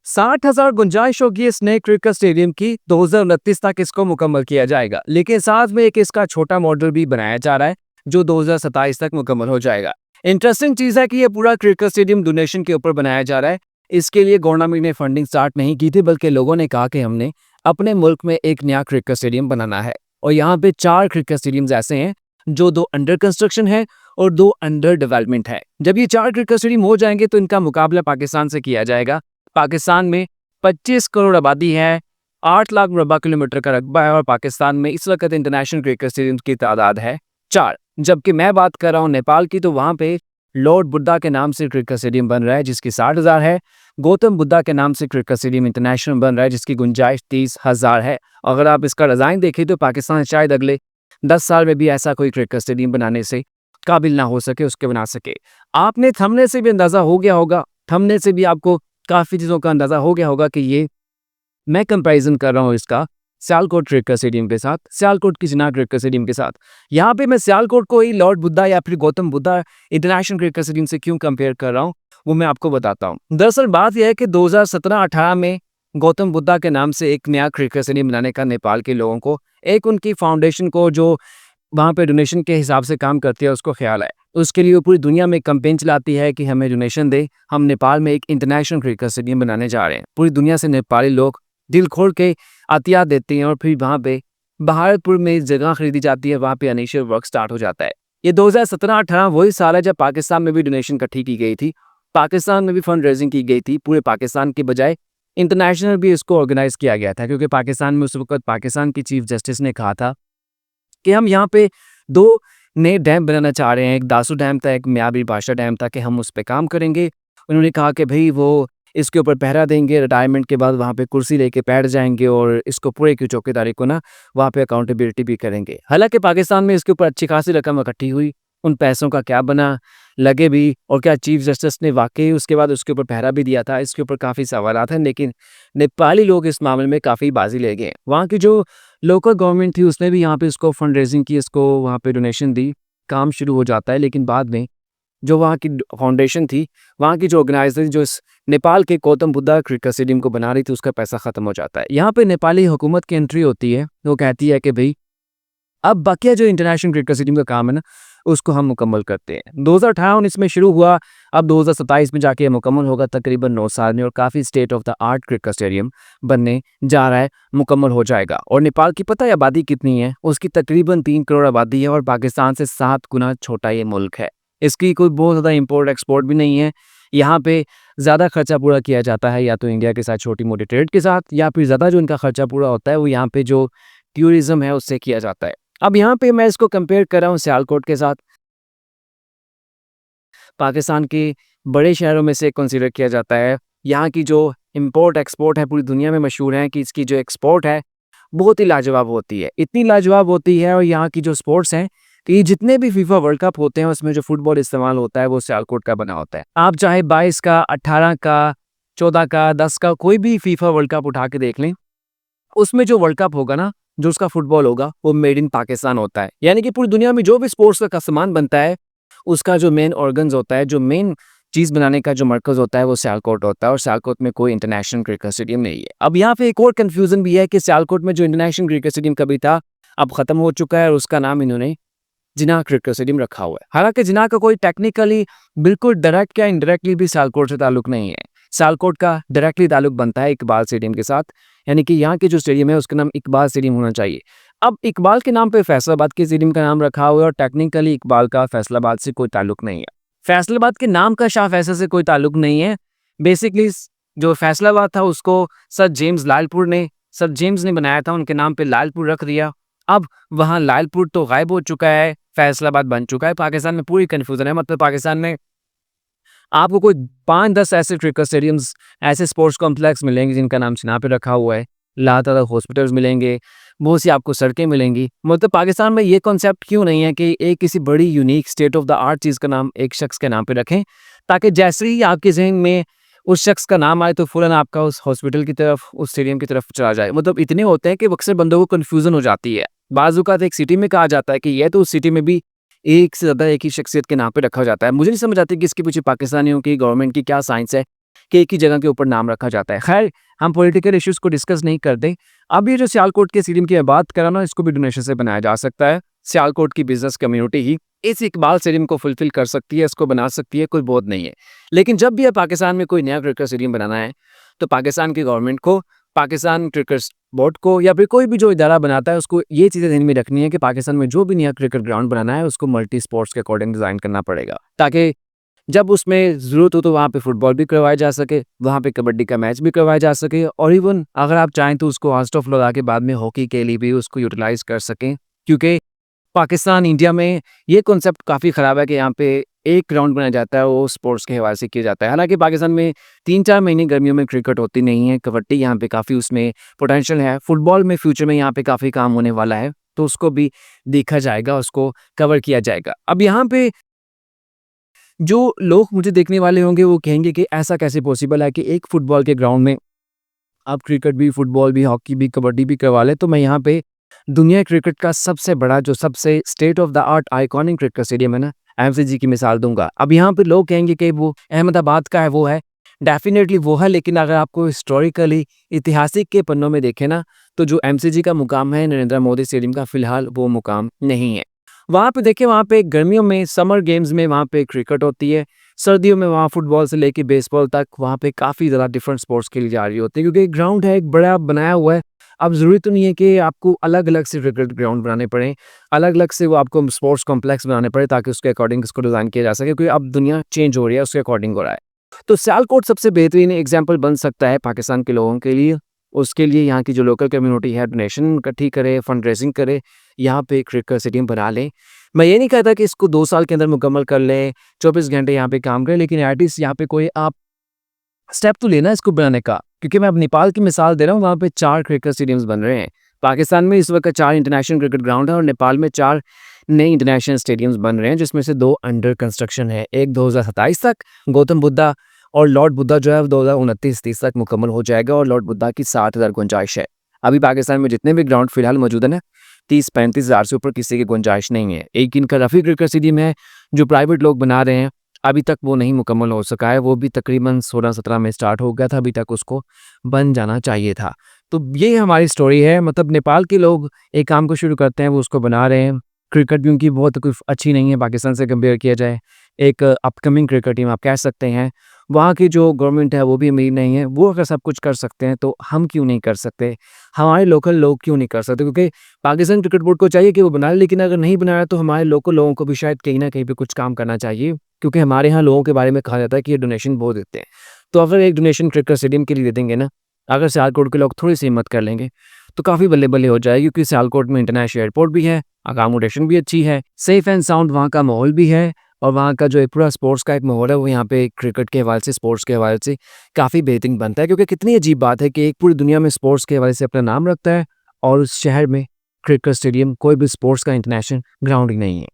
60,000 गुंजाइश होगी इस नए क्रिकेट स्टेडियम की। 2029 तक इसको मुकम्मल किया जाएगा, लेकिन साथ में एक इसका छोटा मॉडल भी बनाया जा रहा है जो 2027 तक मुकम्मल हो जाएगा। इंटरेस्टिंग चीज़ है कि ये पूरा क्रिकेट स्टेडियम डोनेशन के ऊपर बनाया जा रहा है। इसके लिए गवर्नमेंट ने फंडिंग स्टार्ट नहीं की थी, बल्कि लोगों ने कहा कि हमने अपने मुल्क में एक नया क्रिकेट स्टेडियम बनाना है। और यहाँ पे 4 क्रिकेट स्टेडियम्स ऐसे हैं जो 2 अंडर कंस्ट्रक्शन है और 2 अंडर डेवलपमेंट है। जब ये 4 क्रिकेट स्टेडियम हो जाएंगे तो इनका मुकाबला पाकिस्तान से किया जाएगा। पाकिस्तान में 25 करोड़ आबादी है, 8 लाख मुरब्बा किलोमीटर का रकबा है और पाकिस्तान में इस वक्त इंटरनेशनल क्रिकेट स्टेडियम की तादाद है 4। जबकि मैं बात कर रहा हूँ नेपाल की, तो वहाँ पे लॉर्ड बुद्धा के नाम से क्रिकेट स्टेडियम बन रहा है जिसकी 60,000 है। गौतम बुद्धा के नाम से क्रिकेट स्टेडियम इंटरनेशनल बन रहा है जिसकी गुंजाइश 30,000 है। अगर आप इसका डिज़ाइन देखें तो पाकिस्तान शायद अगले 10 साल में भी ऐसा कोई क्रिकेट स्टेडियम बनाने से काबिल ना हो सके, उसके बना सके। आपने थंबनेल से भी अंदाज़ा हो गया होगा, थंबनेल से भी आपको काफ़ी चीज़ों का अंदाज़ा हो गया होगा कि ये मैं कंपैरिजन कर रहा हूँ इसका सियालकोट क्रिकेट स्टेडियम के साथ, सियालकोट की जिनाह क्रिकेट स्टेडियम के साथ। यहाँ पे मैं सियालकोट को ही लॉर्ड बुद्धा या फिर Gautam Buddha international cricket stadium से क्यों कंपेयर कर रहा हूँ, वो मैं आपको बताता हूँ। दरअसल बात यह है कि 2017-18 में गौतम बुद्धा के नाम से एक नया क्रिकेट स्टेडियम बनाने का नेपाल के लोगों को, एक उनकी फाउंडेशन को जो वहाँ पे डोनेशन के हिसाब से काम करती है, उसको ख्याल है। उसके लिए वो पूरी दुनिया में कैंपेन चलाती है कि हमें डोनेशन दे, हम नेपाल में एक इंटरनेशनल क्रिकेट स्टेडियम बनाने जा रहे हैं। पूरी दुनिया से नेपाली लोग दिल खोल के अतिया देते हैं और फिर वहाँ पे बहारपुर में जगह खरीदी जाती है, वहाँ पे इनिशियल वर्क स्टार्ट हो जाता है। ये 2017-18 वही साल है जब पाकिस्तान में भी डोनेशन इकट्ठी की गई थी, पाकिस्तान में भी फंड रेजिंग की गई थी। पूरे पाकिस्तान के बजाय इंटरनेशनल भी इसको ऑर्गेनाइज किया गया था, क्योंकि पाकिस्तान में उस वक्त पाकिस्तान की चीफ जस्टिस ने कहा था कि हम यहाँ पे 2 नए डैम बनाना चाह रहे हैं। एक दासू डैम था, एक मियाबी बादशाह डैम था, कि हम उस पर काम करेंगे। उन्होंने कहा कि भाई वो इसके ऊपर पहरा देंगे, रिटायरमेंट के बाद वहाँ पे कुर्सी लेके बैठ जाएंगे और इसको पूरे की चौकीदारी को ना वहाँ पे अकाउंटेबिलिटी भी करेंगे। हालांकि पाकिस्तान में इसके ऊपर अच्छी खासी रकम इकट्ठी हुई, उन पैसों का क्या बना, लगे भी, और क्या चीफ जस्टिस ने वाकई उसके बाद उसके ऊपर पहरा भी दिया था, इसके ऊपर काफ़ी सवालात हैं। लेकिन नेपाली लोग इस मामले में काफ़ी बाजी ले गए। वहाँ की जो लोकल गवर्नमेंट थी उसने भी यहाँ पे इसको फंड रेजिंग की, इसको वहाँ पे डोनेशन दी, काम शुरू हो जाता है। लेकिन बाद में जो वहाँ की फाउंडेशन थी, वहाँ की जो ऑर्गेनाइजर जो इस नेपाल के गौतम बुद्धा क्रिकेट स्टेडियम को बना रही थी, उसका पैसा ख़त्म हो जाता है। यहाँ पे नेपाली हुकूमत की एंट्री होती है, वो कहती है कि भाई अब बाकी जो इंटरनेशनल क्रिकेट स्टेडियम का काम है ना, उसको हम मुकम्मल करते हैं। 2018-19 में शुरू हुआ, अब 2027 में जाके मुकम्मल होगा, तकरीबन 9 साल में, और काफ़ी state of the art cricket stadium बनने जा रहा है, मुकम्मल हो जाएगा। और नेपाल की पता है आबादी कितनी है? उसकी तकरीबन 3 करोड़ आबादी है और पाकिस्तान से 7 गुना छोटा ये मुल्क है। इसकी कोई बहुत ज़्यादा इम्पोर्ट एक्सपोर्ट भी नहीं है। यहाँ पे ज़्यादा खर्चा पूरा किया जाता है या तो इंडिया के साथ छोटी मोटी ट्रेड के साथ, या फिर ज़्यादा जो इनका खर्चा पूरा होता है वो यहाँ पे जो टूरिज़्म है उससे किया जाता है। अब यहाँ पे मैं इसको कंपेयर कर रहा हूँ सियालकोट के साथ। पाकिस्तान के बड़े शहरों में से कंसीडर किया जाता है। यहाँ की जो इम्पोर्ट एक्सपोर्ट है पूरी दुनिया में मशहूर है कि इसकी जो एक्सपोर्ट है बहुत ही लाजवाब होती है, इतनी लाजवाब होती है। और यहाँ की जो स्पोर्ट्स हैं कि जितने भी फीफा वर्ल्ड कप होते हैं उसमें जो फुटबॉल इस्तेमाल होता है वो सियालकोट का बना होता है। आप चाहे 22 का, 18 का, 14 का, 10 का कोई भी फीफा वर्ल्ड कप उठा के देख लें, उसमें जो वर्ल्ड कप होगा ना, जो उसका फुटबॉल होगा, वो मेड इन पाकिस्तान होता है। यानी कि पूरी दुनिया में जो भी स्पोर्ट्स का सामान बनता है उसका जो मेन ऑर्गन्स होता है, जो मेन चीज़ बनाने का जो मरकज़ होता है, वो सियालकोट होता है। और सियालकोट में कोई इंटरनेशनल क्रिकेट स्टेडियम नहीं है। अब यहाँ पे एक और कन्फ्यूज़न भी है कि सियालकोट में जो इंटरनेशनल क्रिकेट स्टेडियम कभी था, अब ख़त्म हो चुका है और उसका नाम इन्होंने जिनाह क्रिकेट स्टेडियम रखा हुआ है। हालांकि जिनाह का कोई टेक्निकली बिल्कुल डायरेक्ट या इनडायरेक्टली भी सियालकोट से ताल्लुक नहीं है। सियालकोट का डायरेक्टली ताल्लुक बनता है इकबाल स्टेडियम के साथ, यानी कि यहाँ के जो स्टेडियम है उसका नाम इकबाल स्टेडियम होना चाहिए। अब इकबाल के नाम पे फैसलाबाद के स्टेडियम का नाम रखा हुआ है और टेक्निकली इकबाल का फैसलाबाद से कोई ताल्लुक नहीं है। फैसलाबाद के नाम का शाह फैसल से कोई ताल्लुक नहीं है। बेसिकली जो फैसलाबाद था उसको सर जेम्स ने बनाया था, उनके नाम पे लालपुर रख दिया। अब वहाँ लालपुर तो गायब हो चुका है, फैसलाबाद बन चुका है। पाकिस्तान में पूरी कन्फ्यूजन है। मतलब पाकिस्तान में आपको कोई 5-10 ऐसे क्रिकेट स्टेडियम्स, ऐसे स्पोर्ट्स कॉम्प्लेक्स मिलेंगे जिनका नाम जिनाह पे रखा हुआ है, लातार हॉस्पिटल्स मिलेंगे, बहुत सी आपको सड़कें मिलेंगी। मतलब पाकिस्तान में ये कॉन्सेप्ट क्यों नहीं है कि एक किसी बड़ी unique state of the art चीज़ का नाम एक शख्स के नाम पे रखें, ताकि जैसे ही आपके जहन में उस शख्स का नाम आए तो फ़ौरन आपका उस हॉस्पिटल की तरफ, उस स्टेडियम की तरफ चला जाए। मतलब इतने होते हैं कि अक्सर बंदों को कन्फ्यूज़न हो जाती है। बाज़ औक़ात एक सिटी में कहा जाता है कि यह तो उस सिटी में भी एक से ज़्यादा एक ही शख्सियत के नाम पे रखा जाता है। मुझे नहीं समझ आती कि इसके पीछे पाकिस्तानियों की, गवर्नमेंट की क्या साइंस है कि एक ही जगह के ऊपर नाम रखा जाता है। खैर, हम पॉलिटिकल इश्यूज़ को डिस्कस नहीं करते। अब ये जो सियालकोट के स्टेडियम की मैं बात कर रहा हूँ ना, इसको भी डोनेशन से बनाया जा सकता है। सियालकोट की बिज़नेस कम्युनिटी ही इस इकबाल स्टेडियम को फुलफ़िल कर सकती है, इसको बना सकती है, कोई बोझ नहीं है। लेकिन जब भी पाकिस्तान में कोई नया क्रिकेट स्टेडियम बनाना है, तो पाकिस्तान की गवर्नमेंट को, पाकिस्तान क्रिकेट बोर्ड को या फिर कोई भी जो इदारा बनाता है, उसको ये चीज़ें ध्यान में रखनी है कि पाकिस्तान में जो भी नया क्रिकेट ग्राउंड बनाना है, उसको मल्टी स्पोर्ट्स के अकॉर्डिंग डिज़ाइन करना पड़ेगा। ताकि जब उसमें ज़रूरत हो तो वहाँ पे फुटबॉल भी करवाया जा सके, वहाँ पे कबड्डी का मैच भी करवाया जा सके और इवन अगर आप चाहें तो उसको हॉस्ट ऑफ लगा के बाद में हॉकी के लिए भी उसको यूटिलाइज़ कर सकें। क्योंकि पाकिस्तान, इंडिया में ये कॉन्सेप्ट काफ़ी ख़राब है कि यहाँ पे एक ग्राउंड बनाया जाता है, वो स्पोर्ट्स के हवाले से किया जाता है। हालाँकि पाकिस्तान में 3-4 महीने गर्मियों में क्रिकेट होती नहीं है, कबड्डी यहाँ पे काफ़ी उसमें पोटेंशियल है, फुटबॉल में फ्यूचर में यहाँ पे काफ़ी काम होने वाला है, तो उसको भी देखा जाएगा, उसको कवर किया जाएगा। अब यहाँ पे जो लोग मुझे देखने वाले होंगे वो कहेंगे कि ऐसा कैसे पॉसिबल है कि एक फुटबॉल के ग्राउंड में आप क्रिकेट भी, फुटबॉल भी, हॉकी भी, कबड्डी भी करवा लें। तो मैं यहाँ पे दुनिया क्रिकेट का सबसे बड़ा जो सबसे state of the art iconic cricket stadium है ना, एमसीजी की मिसाल दूँगा। अब यहाँ पे लोग कहेंगे कि वो अहमदाबाद का है, वो है। डेफ़िनेटली वो है, लेकिन अगर आपको हिस्टोरिकली ऐतिहासिक के पन्नों में देखें ना, तो जो एमसीजी का मुकाम है नरेंद्र मोदी स्टेडियम का, फ़िलहाल वो मुकाम नहीं है। वहाँ पे देखिए, वहाँ पे गर्मियों में समर गेम्स में वहाँ पे क्रिकेट होती है, सर्दियों में वहाँ फुटबॉल से लेके बेसबॉल तक वहाँ पे काफ़ी ज़्यादा डिफरेंट स्पोर्ट्स खेली जा रही होती है, क्योंकि एक ग्राउंड है, एक बड़ा बनाया हुआ है। अब ज़रूरी तो नहीं है कि आपको अलग-अलग से क्रिकेट ग्राउंड बनाने पड़ें, अलग-अलग से वो आपको स्पोर्ट्स कॉम्प्लेक्स बनाने पड़े ताकि उसके अकॉर्डिंग इसको डिज़ाइन किया जा सके, क्योंकि अब दुनिया चेंज हो रही है, उसके अकॉर्डिंग हो रहा है। तो सियालकोट सबसे बेहतरीन एग्जाम्पल बन सकता है पाकिस्तान के लोगों के लिए। उसके लिए यहाँ की जो लोकल कम्युनिटी है डोनेशन इकट्ठी करे, फंड रेजिंग करे, यहाँ पे क्रिकेट स्टेडियम बना लें। मैं ये नहीं कहता कि इसको 2 साल के अंदर मुकम्मल कर लें, 24 घंटे यहाँ पे काम करें, लेकिन एटलीस्ट यहाँ पे कोई आप स्टेप तो लेना है इसको बनाने का। क्योंकि मैं अब नेपाल की मिसाल दे रहा हूँ, वहाँ पे 4 क्रिकेट स्टेडियम्स बन रहे हैं। पाकिस्तान में इस वक्त 4 इंटरनेशनल क्रिकेट ग्राउंड है और नेपाल में 4 नए इंटरनेशनल स्टेडियम्स बन रहे हैं, जिसमें से 2 अंडर कंस्ट्रक्शन है। एक 2027 तक गौतम बुद्धा और लॉर्ड बुद्धा जो है 2029-30 तक मुकम्मल हो जाएगा और लॉर्ड बुद्धा की 60,000 गुंजाइश है। अभी पाकिस्तान में जितने भी ग्राउंड फिलहाल मौजूद है ना, 30-35 हज़ार से ऊपर किसी की गुंजाइश नहीं है। एक इनका रफ़ी क्रिकेट स्टेडियम है जो प्राइवेट लोग बना रहे हैं, अभी तक वो नहीं मुकम्मल हो सका है। वो भी तकरीबन 16-17 में स्टार्ट हो गया था, अभी तक उसको बन जाना चाहिए था। तो ये हमारी स्टोरी है, मतलब नेपाल के लोग एक काम को शुरू करते हैं, वो उसको बना रहे हैं। क्रिकेट भी उनकी बहुत कुछ अच्छी नहीं है पाकिस्तान से कंपेयर किया जाए। एक अपकमिंग क्रिकेट टीम आप कह सकते हैं। वहाँ की जो गवर्नमेंट है वो भी अमीर नहीं है। वो अगर सब कुछ कर सकते हैं तो हम क्यों नहीं कर सकते? हमारे लोकल लोग क्यों नहीं कर सकते? क्योंकि पाकिस्तान क्रिकेट बोर्ड को चाहिए कि वो बनाए, लेकिन अगर नहीं बनाया तो हमारे लोकल लोगों को भी शायद कहीं न कहीं पे कुछ काम करना चाहिए। क्योंकि हमारे यहाँ लोगों के बारे में कहा जाता है कि ये डोनेशन बहुत देते हैं। तो अगर एक डोनेशन क्रिकेट स्टेडियम के लिए दे देंगे ना, अगर सियालकोट के लोग थोड़ी-सी हिम्मत कर लेंगे, तो काफ़ी बल्ले-बल्ले हो जाएगी, क्योंकि सियालकोट में इंटरनेशनल एयरपोर्ट भी है, अकोमोडेशन भी अच्छी है, सेफ एंड साउंड वहाँ का माहौल भी है और वहाँ का जो एक पूरा स्पोर्ट्स का एक माहौल है, वो यहाँ पे क्रिकेट के हवाले से, स्पोर्ट्स के हवाले से काफ़ी बेहतरीन बनता है। क्योंकि कितनी अजीब बात है कि एक पूरी दुनिया में स्पोर्ट्स के हवाले से अपना नाम रखता है और उस शहर में क्रिकेट स्टेडियम, कोई भी स्पोर्ट्स का इंटरनेशनल ग्राउंड ही नहीं है।